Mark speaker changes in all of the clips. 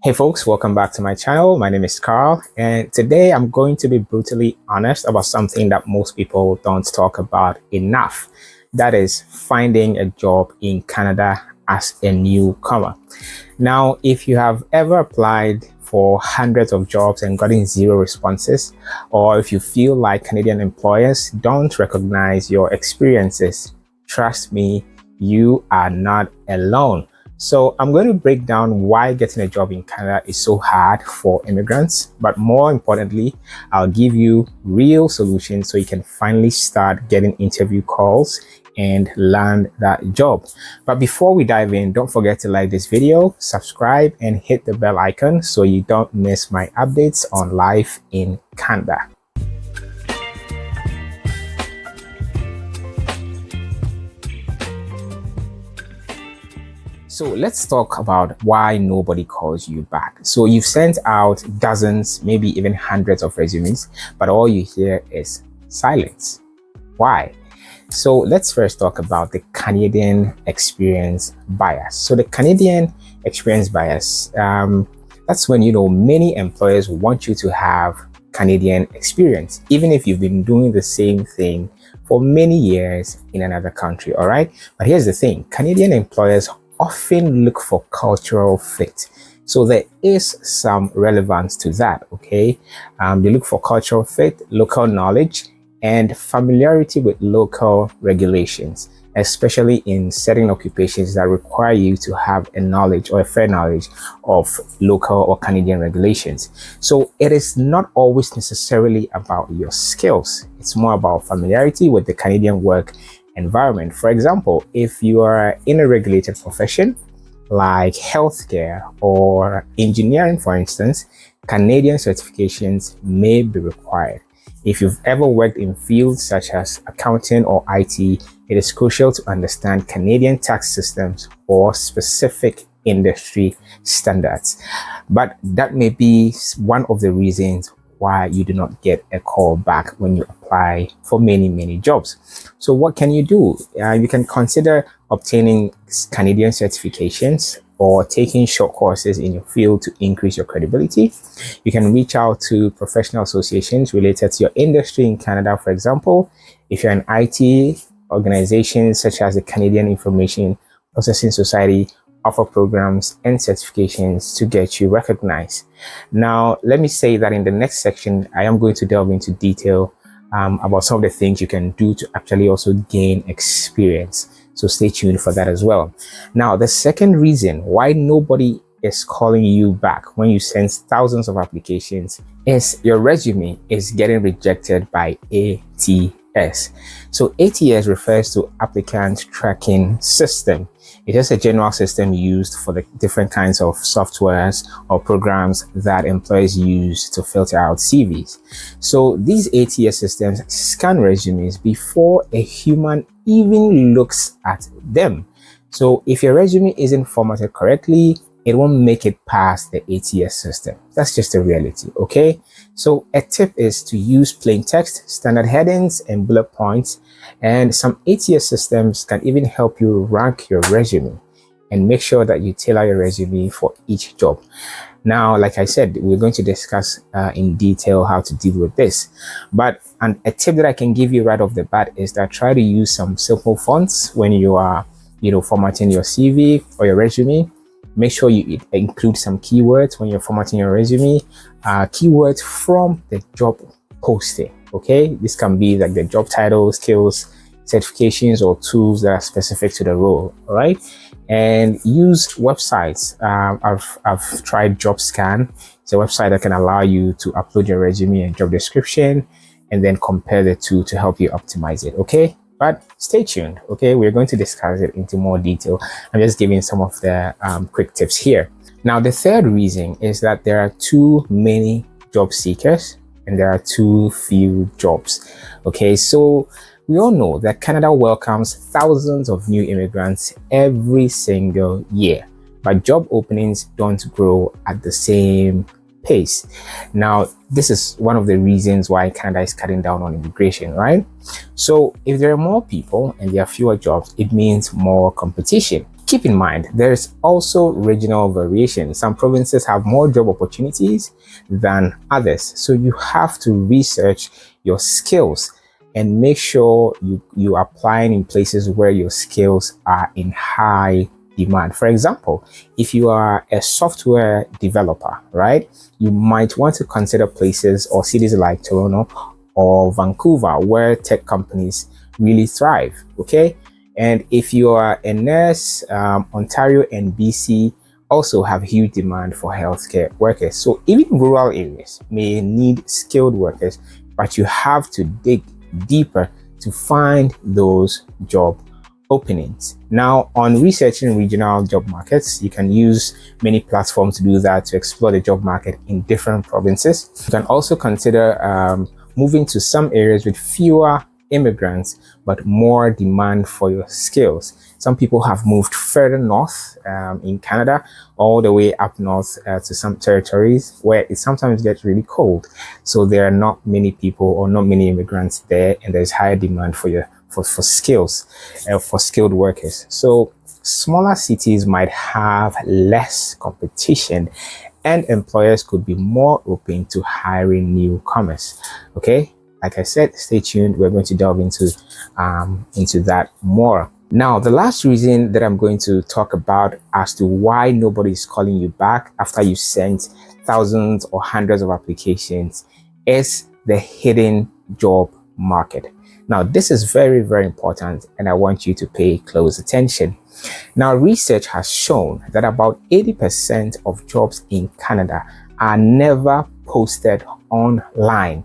Speaker 1: Hey folks, welcome back to my channel. My name is Carl, and today I'm going to be brutally honest about something that most people don't talk about enough. That is finding a job in Canada as a newcomer. Now, if you have ever applied for hundreds of jobs and gotten zero responses, or if you feel like Canadian employers don't recognize your experiences, trust me, you are not alone. So I'm going to break down why getting a job in Canada is so hard for immigrants, but more importantly, I'll give you real solutions so you can finally start getting interview calls and land that job. But before we dive in, don't forget to like this video, subscribe, and hit the bell icon so you don't miss my updates on life in Canada. So let's talk about why nobody calls you back. So you've sent out dozens, maybe even hundreds of resumes, but all you hear is silence. Why? So let's first talk about the Canadian experience bias. So the Canadian experience bias, that's when, many employers want you to have Canadian experience, even if you've been doing the same thing for many years in another country, all right? But here's the thing, Canadian employers often look for cultural fit. So there is some relevance to that, okay? They look for cultural fit, local knowledge, and familiarity with local regulations, especially in certain occupations that require you to have a knowledge or a fair knowledge of local or Canadian regulations. So it is not always necessarily about your skills. It's more about familiarity with the Canadian work environment. For example, if you are in a regulated profession like healthcare or engineering, for instance, Canadian certifications may be required. If you've ever worked in fields such as accounting or IT, it is crucial to understand Canadian tax systems or specific industry standards. But that may be one of the reasons why you do not get a call back when you apply for many jobs. So what can you do? You can consider obtaining Canadian certifications or taking short courses in your field to increase your credibility. You can reach out to professional associations related to your industry in Canada. For example, if you're an IT organization such as the Canadian Information Processing Society, offer programs and certifications to get you recognized. Now, let me say that in the next section, I am going to delve into detail about some of the things you can do to actually also gain experience. So stay tuned for that as well. Now, the second reason why nobody is calling you back when you send thousands of applications is your resume is getting rejected by ATS. So ATS refers to Applicant Tracking System. It's just a general system used for the different kinds of softwares or programs that employers use to filter out CVs. So these ATS systems scan resumes before a human even looks at them. So if your resume isn't formatted correctly, it won't make it past the ATS system. That's just a reality, okay? So a tip is to use plain text, standard headings, and bullet points. And some ATS systems can even help you rank your resume and make sure that you tailor your resume for each job. Now, like I said, we're going to discuss in detail how to deal with this. But a tip that I can give you right off the bat is that try to use some simple fonts when you are, formatting your CV or your resume. Make sure you include some keywords when you're formatting your resume, keywords from the job posting, okay? This can be like the job title, skills, certifications, or tools that are specific to the role, all right? And use websites. I've tried JobScan. It's a website that can allow you to upload your resume and job description and then compare the two to help you optimize it, okay? But stay tuned, okay? We're going to discuss it into more detail. I'm just giving some of the quick tips here. Now, the third reason is that there are too many job seekers and there are too few jobs, okay? So we all know that Canada welcomes thousands of new immigrants every single year, but job openings don't grow at the same pace. Now, this is one of the reasons why Canada is cutting down on immigration, right? So if there are more people and there are fewer jobs, it means more competition. Keep in mind, there's also regional variation. Some provinces have more job opportunities than others. So you have to research your skills and make sure you are applying in places where your skills are in high demand. For example, if you are a software developer, right, you might want to consider places or cities like Toronto or Vancouver, where tech companies really thrive. Okay. And if you are a nurse, Ontario and BC also have huge demand for healthcare workers. So even rural areas may need skilled workers, but you have to dig deeper to find those job openings. Now, on researching regional job markets, you can use many platforms to do that, to explore the job market in different provinces. You can also consider moving to some areas with fewer immigrants but more demand for your skills. Some people have moved further north in Canada, all the way up north to some territories where it sometimes gets really cold, so there are not many people or not many immigrants there, and there's higher demand for skills, for skilled workers. So smaller cities might have less competition, and employers could be more open to hiring newcomers. Okay, like I said, stay tuned. We're going to delve into that more. Now, the last reason that I'm going to talk about as to why nobody is calling you back after you sent thousands or hundreds of applications is the hidden job market. Now, this is very, very important, and I want you to pay close attention. Now, research has shown that about 80% of jobs in Canada are never posted online.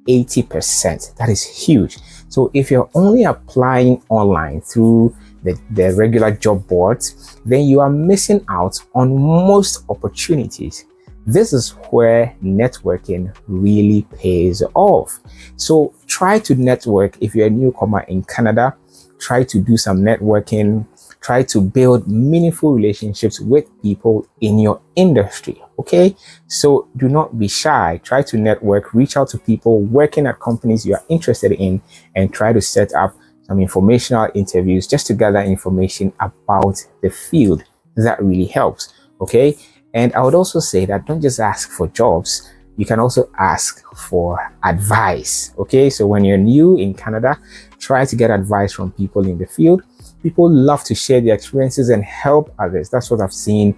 Speaker 1: 80%. That is huge. So if you're only applying online through the regular job boards, then you are missing out on most opportunities. This is where networking really pays off. So try to network. If you're a newcomer in Canada, try to do some networking. Try to build meaningful relationships with people in your industry. Okay, so do not be shy. Try to network, reach out to people working at companies you are interested in, and try to set up some informational interviews just to gather information about the field. That really helps. Okay, and I would also say that don't just ask for jobs. You can also ask for advice. Okay, so when you're new in Canada, try to get advice from people in the field. People love to share their experiences and help others. That's what I've seen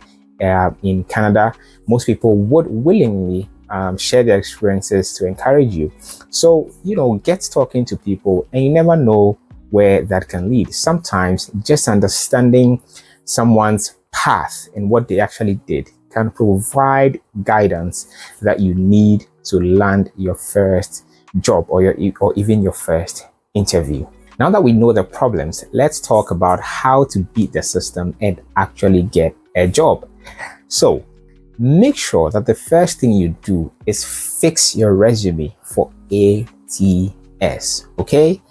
Speaker 1: in Canada. Most people would willingly share their experiences to encourage you. So, get talking to people, and you never know where that can lead. Sometimes just understanding someone's path and what they actually did can provide guidance that you need to land your first job or even your first interview. Now that we know the problems, let's talk about how to beat the system and actually get a job. So make sure that the first thing you do is fix your resume for ATS. Okay,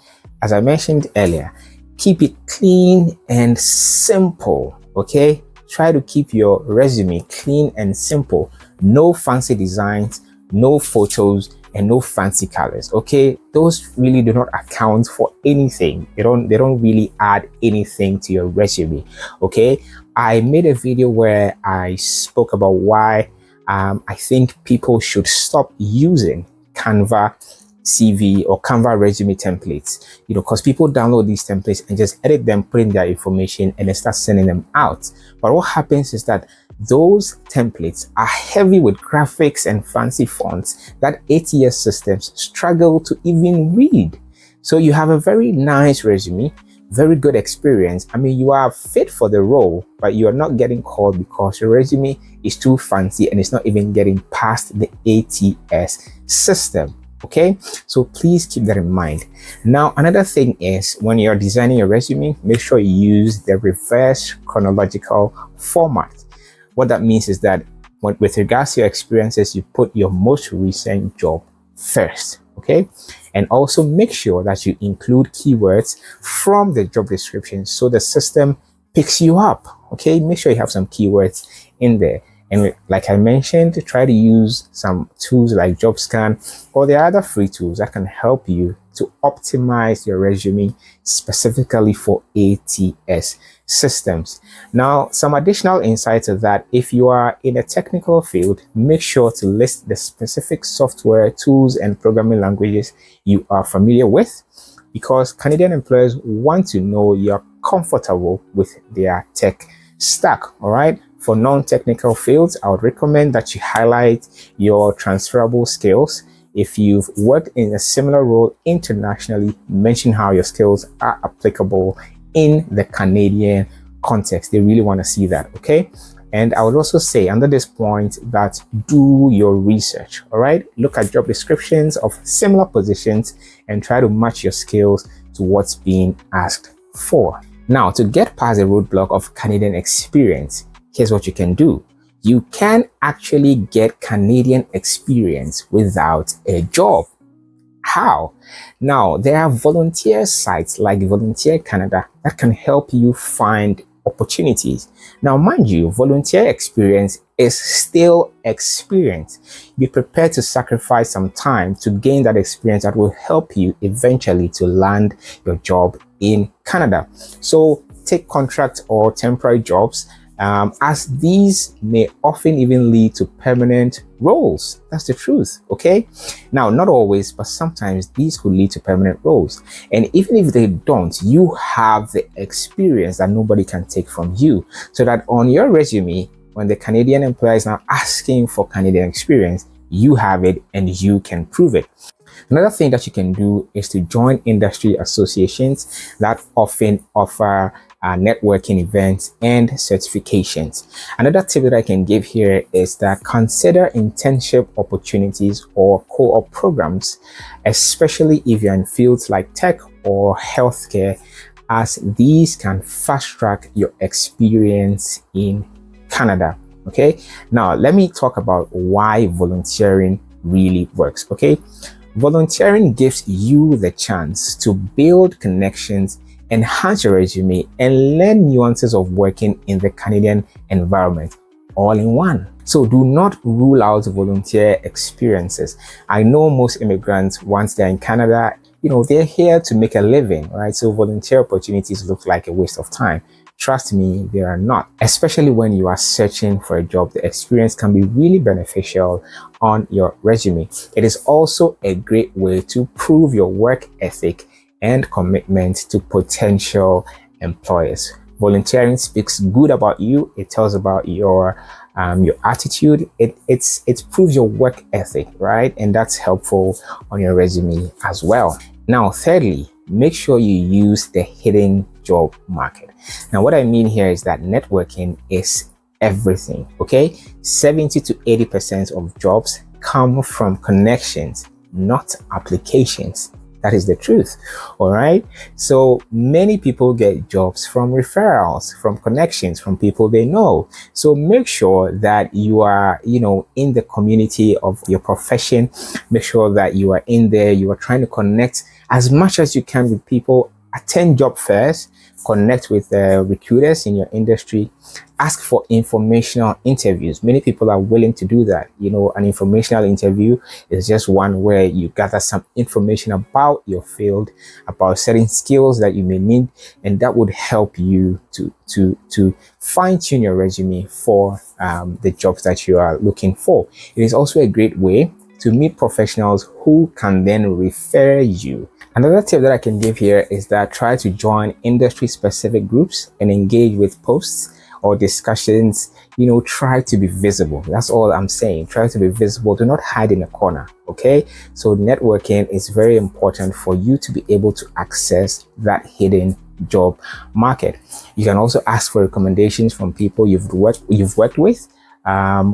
Speaker 1: as I mentioned earlier, keep it clean and simple. Okay, try to keep your resume clean and simple. No fancy designs, no photos, and no fancy colors. Okay, those really do not account for anything. They don't really add anything to your resume. Okay, I made a video where I spoke about why I think people should stop using Canva CV or Canva resume templates, because people download these templates and just edit them, put in their information, and then start sending them out. But what happens is that those templates are heavy with graphics and fancy fonts that ATS systems struggle to even read. So you have a very nice resume, very good experience. I mean, you are fit for the role, but you are not getting called because your resume is too fancy and it's not even getting past the ATS system. Okay, so please keep that in mind. Now, another thing is, when you're designing your resume, make sure you use the reverse chronological format. What that means is that with regards to your experiences, you put your most recent job first. Okay, and also make sure that you include keywords from the job description so the system picks you up. Okay, make sure you have some keywords in there. And like I mentioned, try to use some tools like JobScan, or there are other free tools that can help you to optimize your resume specifically for ATS systems. Now, some additional insights are that if you are in a technical field, make sure to list the specific software, tools, and programming languages you are familiar with, because Canadian employers want to know you're comfortable with their tech stack. All right. For non-technical fields, I would recommend that you highlight your transferable skills. If you've worked in a similar role internationally, mention how your skills are applicable in the Canadian context. They really want to see that. Okay. And I would also say under this point that do your research. All right. Look at job descriptions of similar positions and try to match your skills to what's being asked for. Now, to get past the roadblock of Canadian experience, here's what you can do. You can actually get Canadian experience without a job. How? Now, there are volunteer sites like Volunteer Canada that can help you find opportunities. Now, mind you, volunteer experience is still experience. Be prepared to sacrifice some time to gain that experience that will help you eventually to land your job in Canada. So take contract or temporary jobs, as these may often even lead to permanent roles. That's the truth. Okay. Now, not always, but sometimes these could lead to permanent roles. And even if they don't, you have the experience that nobody can take from you, so that on your resume, when the Canadian employer is now asking for Canadian experience, you have it and you can prove it. Another thing that you can do is to join industry associations that often offer networking events and certifications. Another tip that I can give here is that consider internship opportunities or co-op programs, especially if you're in fields like tech or healthcare, as these can fast track your experience in Canada. Okay, now let me talk about why volunteering really works. Okay, volunteering gives you the chance to build connections, enhance your resume, and learn nuances of working in the Canadian environment all in one. So do not rule out volunteer experiences. I know most immigrants, once they're in Canada, they're here to make a living, right? So volunteer opportunities look like a waste of time. Trust me, they are not. Especially when you are searching for a job, the experience can be really beneficial on your resume. It is also a great way to prove your work ethic and commitment to potential employers. Volunteering speaks good about you. It tells about your attitude. It proves your work ethic, right? And that's helpful on your resume as well. Now, thirdly, make sure you use the hidden job market. Now, what I mean here is that networking is everything. Okay, 70 to 80% of jobs come from connections, not applications. That is the truth. All right. So many people get jobs from referrals, from connections, from people they know. So make sure that you are, in the community of your profession. Make sure that you are in there. You are trying to connect as much as you can with people. Attend job fairs, connect with recruiters in your industry, ask for informational interviews. Many people are willing to do that. An informational interview is just one where you gather some information about your field, about certain skills that you may need, and that would help you to fine-tune your resume for the jobs that you are looking for. It is also a great way to meet professionals who can then refer you. Another tip that I can give here is that try to join industry-specific groups and engage with posts or discussions. Try to be visible. That's all I'm saying. Try to be visible. Do not hide in a corner. Okay. So networking is very important for you to be able to access that hidden job market. You can also ask for recommendations from people you've worked with,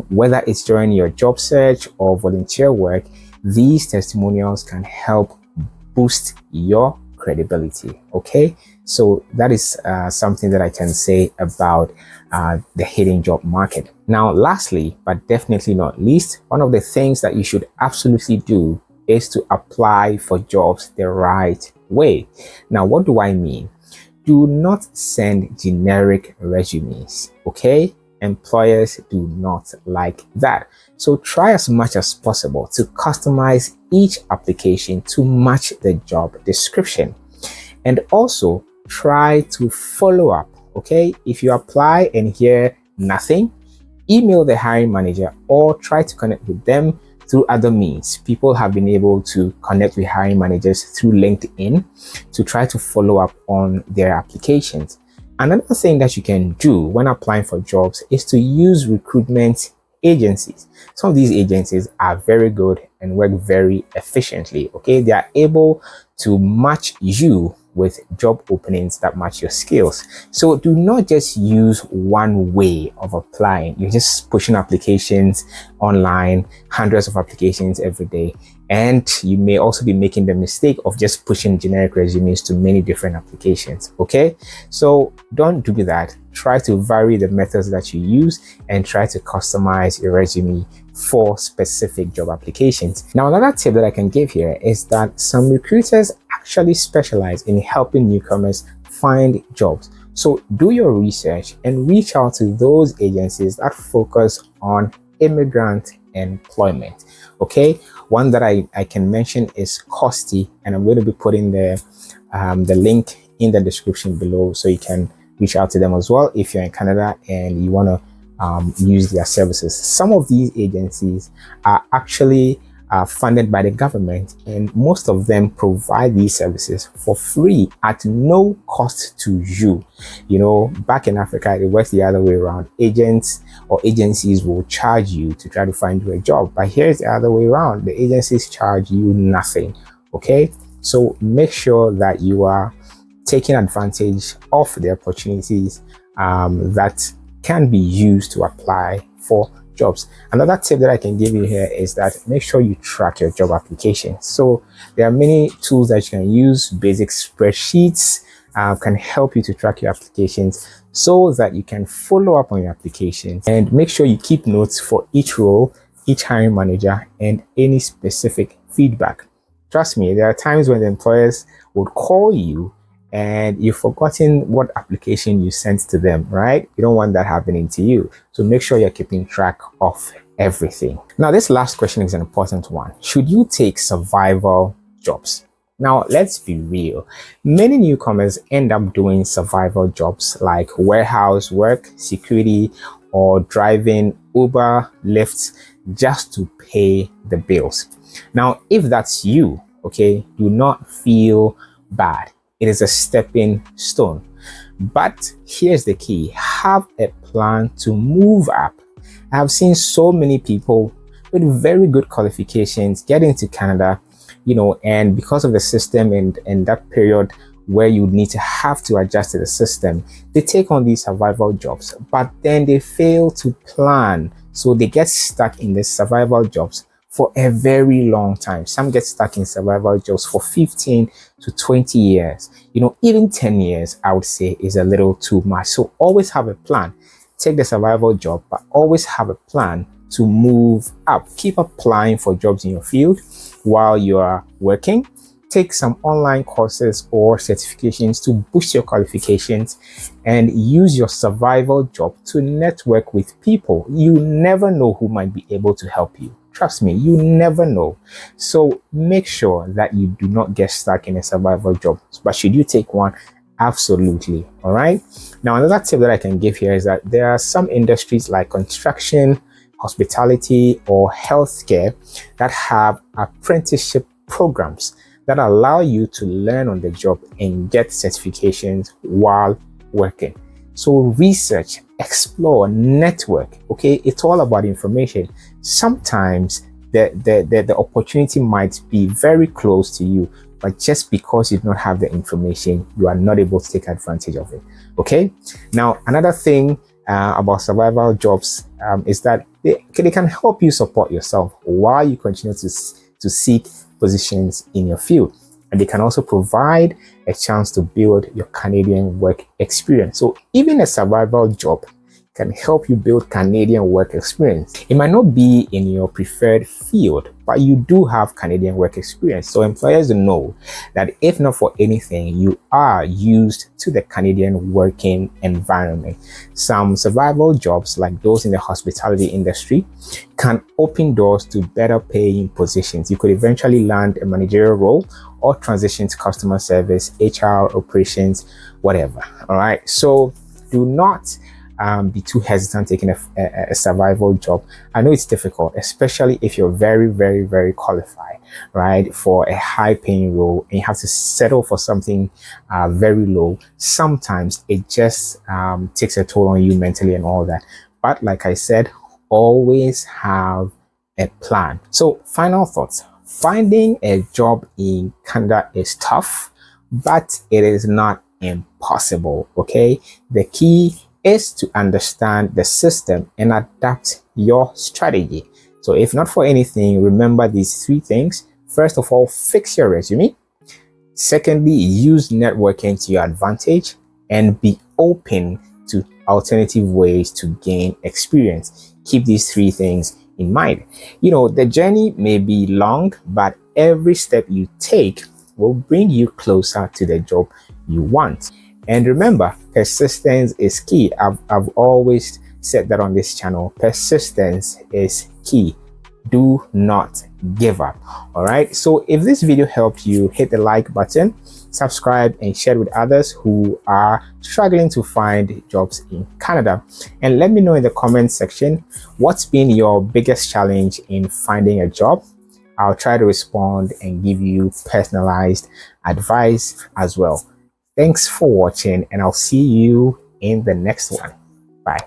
Speaker 1: whether it's during your job search or volunteer work. These testimonials can help boost your credibility. Okay, so that is something that I can say about the hidden job market. Now, lastly, but definitely not least, one of the things that you should absolutely do is to apply for jobs the right way. Now, what do I mean? Do not send generic resumes. Okay, Employers do not like that. So try as much as possible to customize each application to match the job description. And also try to follow up. Okay, if you apply and hear nothing, email the hiring manager or try to connect with them through other means. People have been able to connect with hiring managers through LinkedIn to try to follow up on their applications. Another thing that you can do when applying for jobs is to use recruitment agencies. Some of these agencies are very good and work very efficiently. Okay, they are able to match you with job openings that match your skills. So do not just use one way of applying. You're just pushing applications online, hundreds of applications every day. And you may also be making the mistake of just pushing generic resumes to many different applications. Okay, so don't do that. Try to vary the methods that you use and try to customize your resume for specific job applications. Now, another tip that I can give here is that some recruiters actually specialize in helping newcomers find jobs. So do your research and reach out to those agencies that focus on immigrant employment. Okay, one that I can mention is Costi, and I'm going to be putting the link in the description below, so you can reach out to them as well if you're in Canada and you want to use their services. Some of these agencies are actually funded by the government, and most of them provide these services for free at no cost to you. You know, back in Africa, it works the other way around. Agents or agencies will charge you to try to find you a job, but here's the other way around. The agencies charge you nothing. Okay, so make sure that you are taking advantage of the opportunities that can be used to apply for jobs. Another tip that I can give you here is that make sure you track your job application. So there are many tools that you can use. Basic spreadsheets can help you to track your applications so that you can follow up on your applications, and make sure you keep notes for each role, each hiring manager, and any specific feedback. Trust me, there are times when the employers would call you and you've forgotten what application you sent to them, right? You don't want that happening to you. So make sure you're keeping track of everything. Now, this last question is an important one. Should you take survival jobs? Now, let's be real. Many newcomers end up doing survival jobs like warehouse work, security, or driving Uber, Lyft just to pay the bills. Now, if that's you, okay, do not feel bad. It is a stepping stone. But here's the key: have a plan to move up. I have seen so many people with very good qualifications get into Canada, you know, and because of the system and that period where you need to have to adjust to the system, they take on these survival jobs, but then they fail to plan. So they get stuck in the survival jobs for a very long time. Some get stuck in survival jobs for 15 to 20 years. You know, even 10 years, I would say, is a little too much. So always have a plan. Take the survival job, but always have a plan to move up. Keep applying for jobs in your field while you are working. Take some online courses or certifications to boost your qualifications, and use your survival job to network with people. You never know who might be able to help you. Trust me, you never know. So make sure that you do not get stuck in a survival job. But should you take one? Absolutely. All right. Now, another tip that I can give here is that there are some industries like construction, hospitality, or healthcare that have apprenticeship programs that allow you to learn on the job and get certifications while working. So research, explore, network. Okay, it's all about information. Sometimes the opportunity might be very close to you, but just because you do not have the information, you are not able to take advantage of it. Okay. Now, another thing about survival jobs is that they can help you support yourself while you continue to seek positions in your field. And they can also provide a chance to build your Canadian work experience. So even a survival job can help you build Canadian work experience. It might not be in your preferred field, but you do have Canadian work experience. So employers know that if not for anything, you are used to the Canadian working environment. Some survival jobs, like those in the hospitality industry, can open doors to better paying positions. You could eventually land a managerial role or transition to customer service, HR, operations, whatever. All right. So do not be too hesitant taking a survival job. I know it's difficult, especially if you're very, very, very qualified, right, for a high paying role, and you have to settle for something very low. Sometimes it just takes a toll on you mentally and all that. But like I said, always have a plan. So final thoughts. Finding a job in Canada is tough, but it is not impossible. Okay, the key is to understand the system and adapt your strategy. So if not for anything, remember these three things. First of all, fix your resume. Secondly, use networking to your advantage, and be open to alternative ways to gain experience. Keep these three things in mind. You know, the journey may be long, but every step you take will bring you closer to the job you want. And remember, persistence is key. I've always said that on this channel. Persistence is key. Do not give up. All right. So if this video helped you, hit the like button, subscribe, and share with others who are struggling to find jobs in Canada. And let me know in the comment section what's been your biggest challenge in finding a job. I'll try to respond and give you personalized advice as well. Thanks for watching, and I'll see you in the next one. Bye.